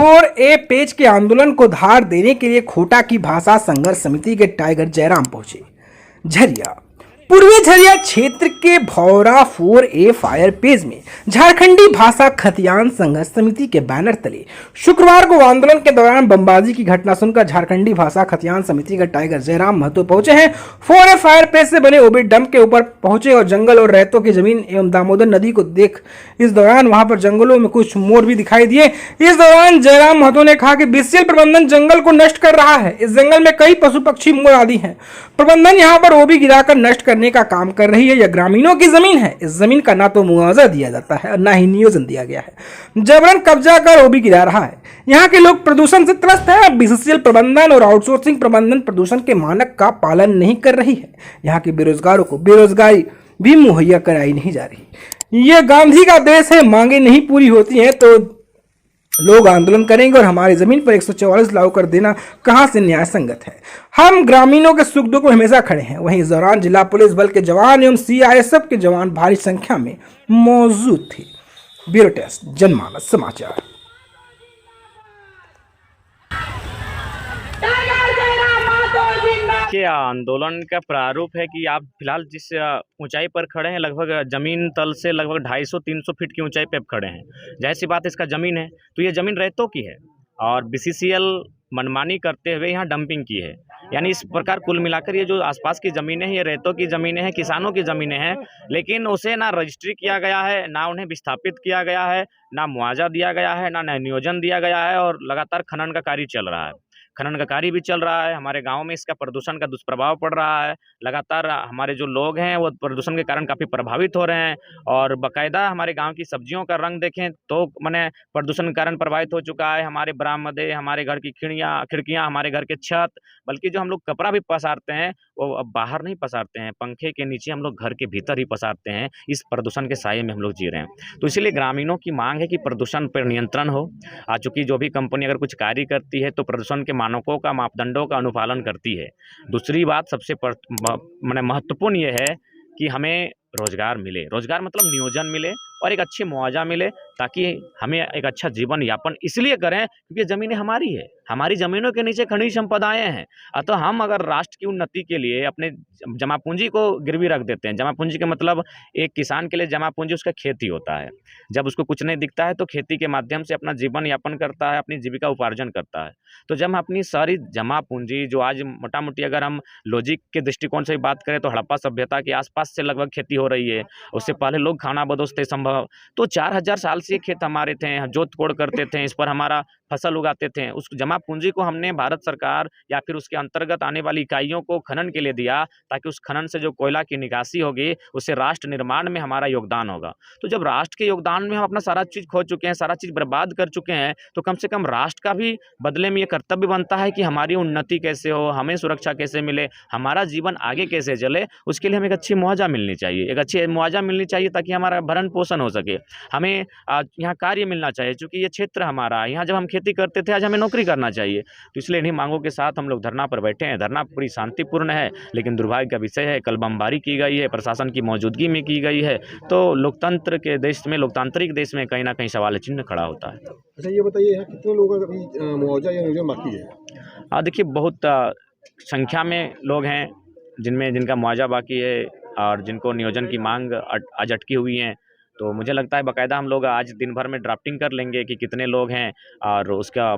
4A page के आंदोलन को धार देने के लिए खोटा की भाषा संघर्ष समिति के टाइगर जयराम पहुंचे। झरिया पूर्वी झरिया क्षेत्र के भौरा 4A फायर पेज में झारखंडी भाषा खतियान संघर्ष समिति के बैनर तले शुक्रवार को आंदोलन के दौरान बमबाजी की घटना सुनकर झारखंडी भाषा खतियान समिति के टाइगर जयराम महतो पहुंचे हैं। 4A फायर पेज से बने ओबी डंप के ऊपर पहुंचे और जंगल और रेतों की जमीन एवं दामोदर नदी को देख इस दौरान वहां पर जंगलों में कुछ मोर भी दिखाई दिए। इस दौरान जयराम महतो ने कहा कि बीसीएल प्रबंधन जंगल को नष्ट कर रहा है। इस जंगल में कई पशु पक्षी मोर आदि हैं। प्रबंधन यहाँ पर ओबी गिराकर नष्ट करने का काम कर रही है। यह ग्रामीणों की जमीन है। इस जमीन का ना तो मुआवजा दिया जाता है और ना ही नियोजन दिया गया है। जबरन कब्जा कर ओबी गिरा रहा है। यहाँ के लोग प्रदूषण से त्रस्त है। बीसीसीएल प्रबंधन और आउटसोर्सिंग प्रबंधन प्रदूषण के मानक का पालन नहीं कर रही है। यहाँ के बेरोजगारों को बेरोजगारी भी मुहैया कराई नहीं जा रही। यह गांधी का देश है। मांगे नहीं पूरी होती हैं तो लोग आंदोलन करेंगे और हमारी जमीन पर 144 लागू कर देना कहां से न्याय संगत है। हम ग्रामीणों के सुख दुख में हमेशा खड़े हैं। वहीं इस दौरान जिला पुलिस बल के जवान एवं सीआईएसएफ के जवान भारी संख्या में मौजूद थे। ब्यूरो डेस्क, जनमानस समाचार। के आंदोलन का प्रारूप है कि आप फिलहाल जिस ऊंचाई पर खड़े हैं, लगभग जमीन तल से लगभग 250-300 फीट की ऊंचाई पे आप खड़े हैं। जाहिर सी बात इसका ज़मीन है, तो ये ज़मीन रेतों की है और बीसीसीएल मनमानी करते हुए यहाँ डंपिंग की है। यानी इस प्रकार कुल मिलाकर ये जो आसपास की ज़मीनें हैं, ये रेतों की ज़मीनें हैं, किसानों की ज़मीनें हैं, लेकिन उसे ना रजिस्ट्री किया गया है, ना उन्हें विस्थापित किया गया है, ना मुआवजा दिया गया है, ना नियोजन दिया गया है और लगातार खनन का कार्य चल रहा है। खनन का कार्य भी चल रहा है। हमारे गांव में इसका प्रदूषण का दुष्प्रभाव पड़ रहा है। लगातार हमारे जो लोग हैं वो प्रदूषण के कारण काफ़ी प्रभावित हो रहे हैं और बाकायदा हमारे गांव की सब्जियों का रंग देखें तो माने प्रदूषण के कारण प्रभावित हो चुका है। हमारे बरामदे, हमारे घर की खिड़कियाँ, हमारे घर के छत, बल्कि जो हम लोग कपड़ा भी पसारते हैं वो अब बाहर नहीं पसारते हैं, पंखे के नीचे हम लोग घर के भीतर ही पसारते हैं। इस प्रदूषण के साये में हम लोग जी रहे हैं। तो इसीलिए ग्रामीणों की मांग है कि प्रदूषण पर नियंत्रण हो। चूँकि जो भी कंपनी अगर कुछ कार्य करती है तो प्रदूषण के मानकों का, मापदंडों का अनुपालन करती है। दूसरी बात सबसे माने महत्वपूर्ण ये है कि हमें रोजगार मिले। रोजगार मतलब नियोजन मिले और एक अच्छी मुआवजा मिले ताकि हमें एक अच्छा जीवन यापन इसलिए करें क्योंकि ज़मीनें हमारी है। हमारी ज़मीनों के नीचे खनिज संपदाएँ हैं। अतः हम अगर राष्ट्र की उन्नति के लिए अपने जमा पूंजी को गिरवी रख देते हैं। जमा पूंजी का मतलब एक किसान के लिए जमा पूंजी उसका खेती होता है। जब उसको कुछ नहीं दिखता है तो खेती के माध्यम से अपना जीवन यापन करता है, अपनी जीविका उपार्जन करता है। तो जब हम अपनी सारी जमा पूंजी जो आज मोटा-मोटी अगर हम लॉजिक के दृष्टिकोण से बात करें तो हड़प्पा सभ्यता के आसपास से लगभग खेती हो रही है। उससे पहले लोग खानाबदोश थे संभव, तो 4000 साल से खेत हमारे थे, जोत कोड़ करते थे, इस पर हमारा फसल उगाते थे। उस जमा पूंजी को हमने भारत सरकार या फिर उसके अंतर्गत आने वाली इकाइयों को खनन के लिए दिया ताकि उस खनन से जो कोयला की निकासी होगी उससे राष्ट्र निर्माण में हमारा योगदान होगा। तो जब राष्ट्र के योगदान में हम अपना सारा चीज़ खो चुके हैं, सारा चीज़ बर्बाद कर चुके हैं, तो कम से कम राष्ट्र का भी बदले में ये कर्तव्य बनता है कि हमारी उन्नति कैसे हो, हमें सुरक्षा कैसे मिले, हमारा जीवन आगे कैसे चले, उसके लिए हमें एक अच्छी मुआवजा मिलनी चाहिए। एक अच्छी मुआवजा मिलनी चाहिए ताकि हमारा भरण पोषण हो सके। हमें यहाँ कार्य मिलना चाहिए क्योंकि ये क्षेत्र हमारा है। यहाँ जब हम खेती करते थे, आज हमें नौकरी करना चाहिए। तो इसलिए इन्हीं मांगों के साथ हम लोग धरना पर बैठे हैं। धरना पूरी शांतिपूर्ण है, लेकिन दुर्भाग्य का विषय है कल बमबारी की गई है, प्रशासन की मौजूदगी में की गई है। तो लोकतंत्र के देश में, लोकतांत्रिक देश में कहीं ना कहीं सवाल चिन्ह खड़ा होता है। अच्छा ये बताइए, यहाँ कितने लोगों का अभी मुआवजा या नियोजन बाकी है? देखिए बहुत संख्या में लोग हैं जिनका मुआवजा बाकी है और जिनको नियोजन की मांग आज अटकी हुई हैं। तो मुझे लगता है बाकायदा हम लोग आज दिन भर में ड्राफ्टिंग कर लेंगे कि कितने लोग हैं और उसका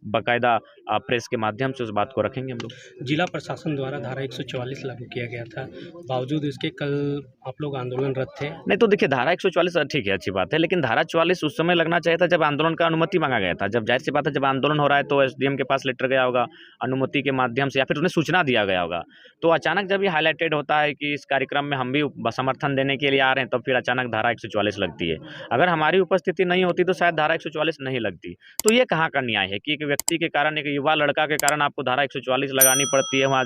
बाकायदा प्रेस के माध्यम से उस बात को रखेंगे हम लोग। जिला प्रशासन द्वारा धारा 144 लागू किया गया था, बावजूद इसके कल आप लोग आंदोलनरत थे। नहीं तो देखिए धारा 144 ठीक है, अच्छी बात है, लेकिन धारा 44 उस समय लगना चाहिए था जब आंदोलन का अनुमति मांगा गया था। जब जाहिर सी बात है जब आंदोलन हो रहा है तो एसडीएम के पास लेटर गया होगा अनुमति के माध्यम से या फिर उन्हें सूचना दिया गया होगा। तो अचानक जब ये हाईलाइटेड होता है कि इस कार्यक्रम में हम भी समर्थन देने के लिए आ रहे हैं, तो फिर अचानक धारा 144 लगती है। अगर हमारी उपस्थिति नहीं होती तो शायद धारा 144 नहीं लगती। तो ये कहाँ का न्याय है कि एक व्यक्ति के कारण, एक युवा लड़का के कारण आपको धारा 144 लगानी पड़ती है। वहाँ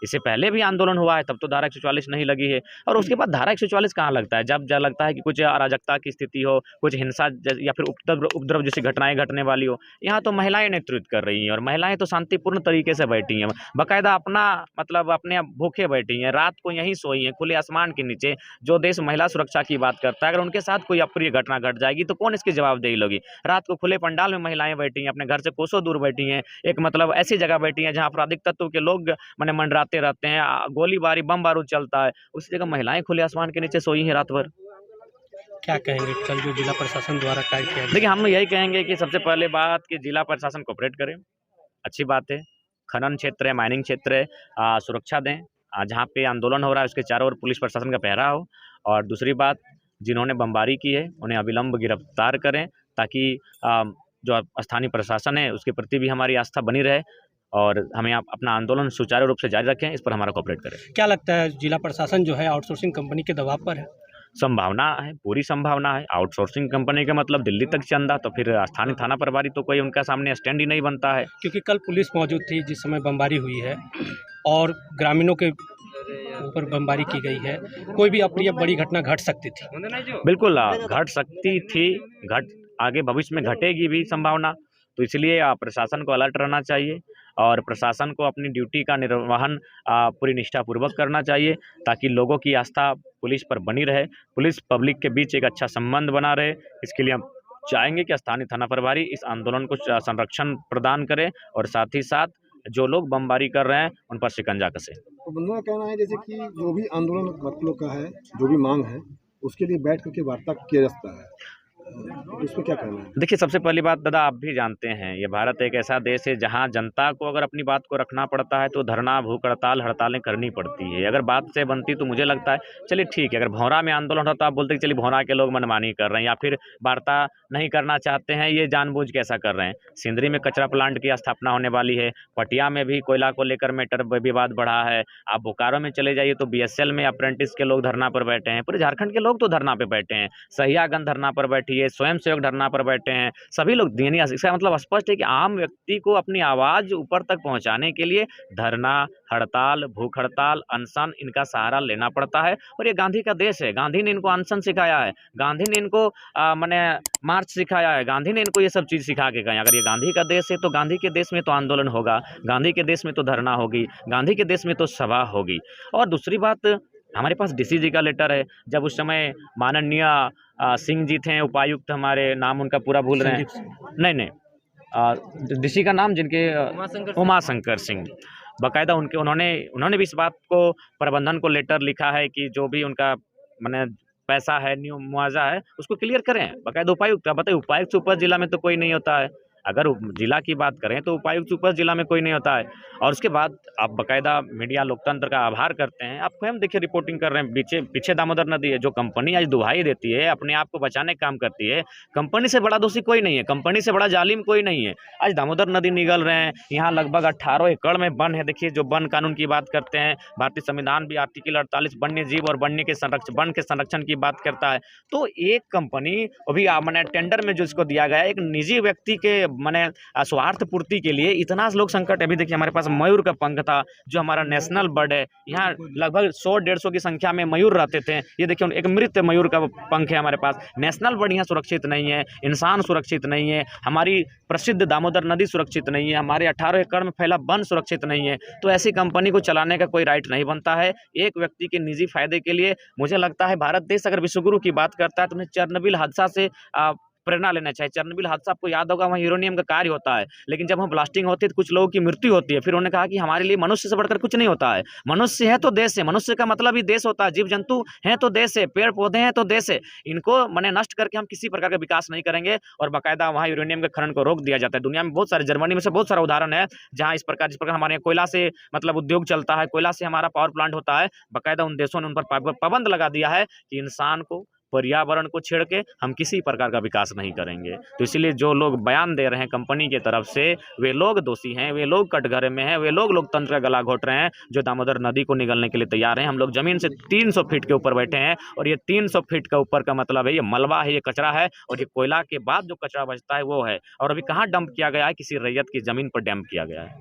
इससे पहले भी आंदोलन हुआ है, तब तो धारा 144 नहीं लगी है। और उसके बाद धारा 144 कहाँ लगता है? जब लगता है कि कुछ अराजकता की स्थिति हो, कुछ हिंसा या फिर उपद्रव जैसी घटनाएं घटने वाली हो। यहाँ तो महिलाएं नेतृत्व कर रही हैं और महिलाएं तो शांतिपूर्ण तरीके से बैठी हैं, बाकायदा अपना मतलब अपने भूखे बैठी हैं, रात को यहीं सोई हैं खुले आसमान के नीचे। जो देश महिला सुरक्षा की बात करता है, अगर उनके साथ कोई अप्रिय घटना घट जाएगी तो कौन इसकी जवाबदेही लोगी? रात को खुले पंडाल में महिलाएं बैठी हैं, अपने घर से कोसों दूर बैठी हैं, एक मतलब ऐसी जगह बैठी हैं जहां आपराधिक तत्व के लोग माने मंडराते रहते हैं, गोलीबारी बम बारूद चलता है, उसी जगह महिलाएं खुले आसमान के नीचे सोई हैं रात भर। क्या कहेंगे कल जो जिला प्रशासन द्वारा कार्य किया गया? देखिए, हम यही कहेंगे कि सबसे पहले बात कि जिला प्रशासन कोऑपरेट करे, अच्छी बात है। खनन क्षेत्र है, माइनिंग क्षेत्र है, सुरक्षा दें। जहाँ पे आंदोलन हो रहा है उसके चारों ओर पुलिस प्रशासन का पहरा हो। और दूसरी बात, जिन्होंने बमबारी की है उन्हें अविलंब गिरफ्तार करें, ताकि जो स्थानीय प्रशासन है उसके प्रति भी हमारी आस्था बनी रहे और हमें अपना आंदोलन सुचारू रूप से जारी रखें, इस पर हमारा कोऑपरेट करें। क्या लगता है जिला प्रशासन जो है आउटसोर्सिंग कंपनी के दबाव पर है? संभावना है, पूरी संभावना है। आउटसोर्सिंग कंपनी का मतलब दिल्ली तक चंदा, तो फिर स्थानीय थाना प्रभारी तो कोई उनका सामने स्टैंड ही नहीं बनता है। क्योंकि कल पुलिस मौजूद थी जिस समय बमबारी हुई है और ग्रामीणों के ऊपर बमबारी की गई है, कोई भी अप्रिय बड़ी घटना घट सकती थी। बिल्कुल घट सकती थी, आगे भविष्य में घटेगी भी संभावना। तो इसलिए प्रशासन को अलर्ट रहना चाहिए और प्रशासन को अपनी ड्यूटी का निर्वहन पूरी निष्ठापूर्वक करना चाहिए, ताकि लोगों की आस्था पुलिस पर बनी रहे, पुलिस पब्लिक के बीच एक अच्छा संबंध बना रहे। इसके लिए हम चाहेंगे कि स्थानीय थाना प्रभारी इस आंदोलन को संरक्षण प्रदान करें और साथ ही साथ जो लोग बमबारी कर रहे हैं उन पर शिकंजा कसे। तो बंधुओं का कहना है जैसे कि जो भी आंदोलन मतलब का है, जो भी मांग है, उसके लिए बैठ करके वार्ता किया जाता है, उस पर क्या कहना है? देखिए, सबसे पहली बात दादा, आप भी जानते हैं ये भारत एक ऐसा देश है जहां जनता को अगर अपनी बात को रखना पड़ता है तो धरना, भूख हड़ताल, हड़तालें करनी पड़ती है। अगर बात से बनती तो मुझे लगता है चलिए ठीक है, अगर भौरा में आंदोलन होता तो आप बोलते कि चलिए भौरा के लोग मनमानी कर रहे हैं या फिर वार्ता नहीं करना चाहते हैं, ये जानबूझ के ऐसा कर रहे हैं। सिंदरी में कचरा प्लांट की स्थापना होने वाली है, पटिया में भी कोयला को लेकर मैटर विवाद बढ़ा है, आप बोकारो में चले जाइए तो BSL में अप्रेंटिस के लोग धरना पर बैठे हैं, पूरे झारखंड के लोग तो धरना पर बैठे हैं, सहियागंज धरना पर बैठी है, स्वयं सेवक धरना पर बैठे हैं, सभी लोग दिए। इसका मतलब स्पष्ट है कि आम व्यक्ति को अपनी आवाज़ ऊपर तक पहुंचाने के लिए धरना, हड़ताल, भूख हड़ताल, अनशन, इनका सहारा लेना पड़ता है। और ये गांधी का देश है, गांधी ने इनको अनशन सिखाया है, गांधी ने इनको माने मार्च सिखाया है, गांधी ने इनको ये सब चीज़ सिखा के गए। अगर ये गांधी का देश है तो गांधी के देश में तो आंदोलन होगा, गांधी के देश में तो धरना होगी, गांधी के देश में तो सभा होगी। और दूसरी बात, हमारे पास DCG का लेटर है, जब उस समय माननीय सिंह जी थे उपायुक्त, हमारे नाम उनका पूरा भूल रहे हैं, नहीं DC का नाम जिनके उमाशंकर सिंह, बाकायदा उन्होंने भी इस बात को प्रबंधन को लेटर लिखा है कि जो भी उनका माने पैसा है, मुआवजा है, उसको क्लियर करें। बाकायदा उपायुक्त, आप बताइए उपायुक्त से ऊपर जिला में तो कोई नहीं होता है, अगर जिला की बात करें तो उपायुक्त से ऊपर जिला में कोई नहीं होता है। और उसके बाद आप बाकायदा मीडिया लोकतंत्र का आभार करते हैं, आप स्वयं देखिए रिपोर्टिंग कर रहे हैं, पीछे दामोदर नदी है, जो कंपनी आज दुहाई देती है, अपने आप को बचाने का काम करती है, कंपनी से बड़ा दोषी कोई नहीं है, कंपनी से बड़ा जालिम कोई नहीं है। आज दामोदर नदी निगल रहे हैं, यहाँ लगभग 18 एकड़ में वन है। देखिए, जो वन कानून की बात करते हैं, भारतीय संविधान भी आर्टिकल 48 वन्य जीव और वन के संरक्षण की बात करता है। तो एक कंपनी अभी मैंने टेंडर में जो इसको दिया गया, एक निजी व्यक्ति के मैंने स्वार्थ पूर्ति के लिए इतना लोग संकट। अभी देखिए, हमारे पास मयूर का पंख था, जो हमारा नेशनल बर्ड है, यहाँ लगभग 100-150 की संख्या में मयूर रहते थे। ये देखिए, एक मृत मयूर का पंख है हमारे पास। नेशनल बर्ड यहाँ सुरक्षित नहीं है, इंसान सुरक्षित नहीं है, हमारी प्रसिद्ध दामोदर नदी सुरक्षित नहीं है, हमारे 18 एकड़ में फैला वन सुरक्षित नहीं है। तो ऐसी कंपनी को चलाने का कोई राइट नहीं बनता है एक व्यक्ति के निजी फायदे के लिए। मुझे लगता है भारत देश अगर विश्वगुरु की बात करता है तो उन्हें चेरनोबिल हादसा से प्रेरणा लेना चाहिए। चेरनोबिल हादसा आपको याद होगा, वहाँ यूरेनियम का कार्य होता है, लेकिन जब वहाँ ब्लास्टिंग होती है तो कुछ लोगों की मृत्यु होती है। फिर उन्होंने कहा कि हमारे लिए मनुष्य से बढ़कर कुछ नहीं होता है, मनुष्य है तो देश है, मनुष्य का मतलब ही देश होता है, जीव जंतु हैं तो देश है, पेड़ पौधे हैं तो देश है, इनको मैंने नष्ट करके हम किसी प्रकार का विकास नहीं करेंगे। और बाकायदा वहाँ यूरेनियम के खनन को रोक दिया जाता है। दुनिया में बहुत सारे, जर्मनी में से बहुत सारा उदाहरण है जहाँ जिस प्रकार हमारे यहाँ कोयला से मतलब उद्योग चलता है, कोयला से हमारा पावर प्लांट होता है, बाकायदा उन देशों ने उन पर पाबंद लगा दिया है कि इंसान को, पर्यावरण को छेड़ के हम किसी प्रकार का विकास नहीं करेंगे। तो इसलिए जो लोग बयान दे रहे हैं कंपनी की तरफ से, वे लोग दोषी हैं, वे लोग कटघरे में हैं, वे लोग लोकतंत्र का गला घोट रहे हैं, जो दामोदर नदी को निगलने के लिए तैयार हैं। हम लोग जमीन से 300 फीट के ऊपर बैठे हैं और ये 300 फीट के ऊपर का मतलब है ये मलबा है, ये कचरा है, और ये कोयला के बाद जो कचरा बचता है वो है। और अभी कहाँ डंप किया गया है? किसी रैयत की जमीन पर डंप किया गया है।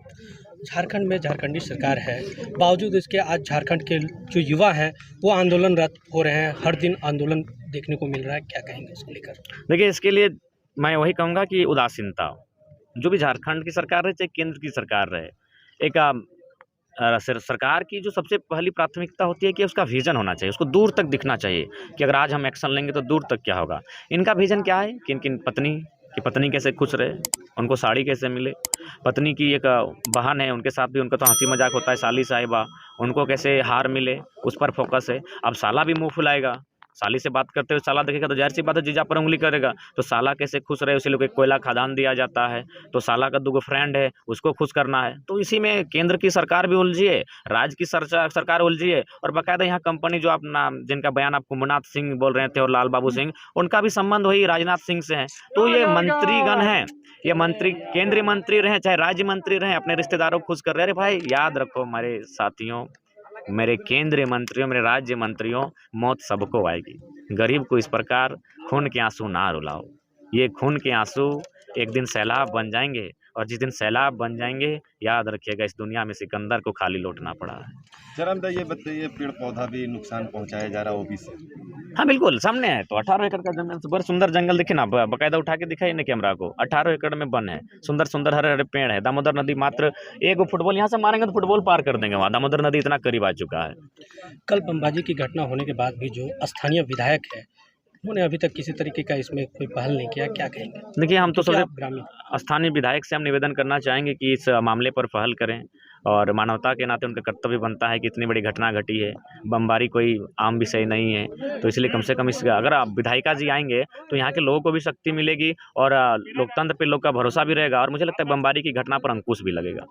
झारखंड में झारखंडी सरकार है, बावजूद इसके आज झारखंड के जो युवा हैं वो आंदोलनरत हो रहे हैं, हर दिन आंदोलन देखने को मिल रहा है। क्या कहेंगे इसको लेकर? देखिए, इसके लिए मैं वही कहूँगा कि उदासीनता, जो भी झारखंड की सरकार रहे चाहे केंद्र की सरकार रहे, एक सरकार की जो सबसे पहली प्राथमिकता होती है कि उसका विजन होना चाहिए, उसको दूर तक दिखना चाहिए कि अगर आज हम एक्शन लेंगे तो दूर तक क्या होगा। इनका विजन क्या है कि इनकी पत्नी कैसे खुश रहे, उनको साड़ी कैसे मिले, पत्नी की एक बहन है उनके साथ भी उनका तो हंसी मजाक होता है, साली साहिबा, उनको कैसे हार मिले उस पर फोकस है। अब साला भी मुंह फुलाएगा, साली से बात करते हुए साला देखेगा तो जाहिर सी बात है जीजा पर उंगली करेगा, तो साला कैसे खुश रहे, उसी लोग एक कोयला खदान दिया जाता है, तो साला का 2 फ्रेंड है उसको खुश करना है। तो इसी में केंद्र की सरकार भी उलझी है, राज्य की सरकार उलझी है, और बाकायदा यहाँ कंपनी जो आप नाम जिनका बयान आप कुंभनाथ सिंह बोल रहे थे और लाल बाबू सिंह, उनका भी संबंध वही राजनाथ सिंह से है। तो ये मंत्रीगण हैं, ये मंत्री केंद्रीय मंत्री रहे चाहे राज्य मंत्री रहे, अपने रिश्तेदारों को खुश कर रहे हैं। अरे भाई याद रखो मेरे साथियों, मेरे केंद्रीय मंत्रियों, मेरे राज्य मंत्रियों, मौत सबको आएगी। गरीब को इस प्रकार खून के आंसू ना रुलाओ। ये खून के आंसू एक दिन सैलाब बन जाएंगे, और जिस दिन सैलाब बन जाएंगे याद रखिएगा इस दुनिया में सिकंदर को खाली लौटना पड़ा है। जरा ये बताइए, पेड़ पौधा भी नुकसान पहुंचाया जा रहा है वो भी से? हाँ बिल्कुल, सामने है तो 18 एकड़ का जमीन, बड़ा सुंदर जंगल दिखे ना, बाकायदा उठा के दिखाई ना कैमरा को, 18 एकड़ में वन है, सुंदर सुंदर हरे हरे पेड़ है। दामोदर नदी मात्र एक फुटबॉल यहाँ से मारेंगे तो फुटबॉल पार कर देंगे, वहाँ दामोदर नदी इतना करीब आ चुका है। कल बमबाजी की घटना होने के बाद भी जो स्थानीय विधायक है उन्होंने अभी तक किसी तरीके का इसमें कोई पहल नहीं किया, क्या कहेंगे? देखिए, हम तो सबसे ग्रामीण स्थानीय विधायक से हम निवेदन करना चाहेंगे कि इस मामले पर पहल करें, और मानवता के नाते उनका कर्तव्य बनता है कि इतनी बड़ी घटना घटी है, बमबारी कोई आम विषय नहीं है, तो इसलिए कम से कम इस अगर आप विधायिका जी आएंगे तो यहाँ के लोगों को भी शक्ति मिलेगी और लोकतंत्र पे लोग का भरोसा भी रहेगा, और मुझे लगता है बमबारी की घटना पर अंकुश भी लगेगा।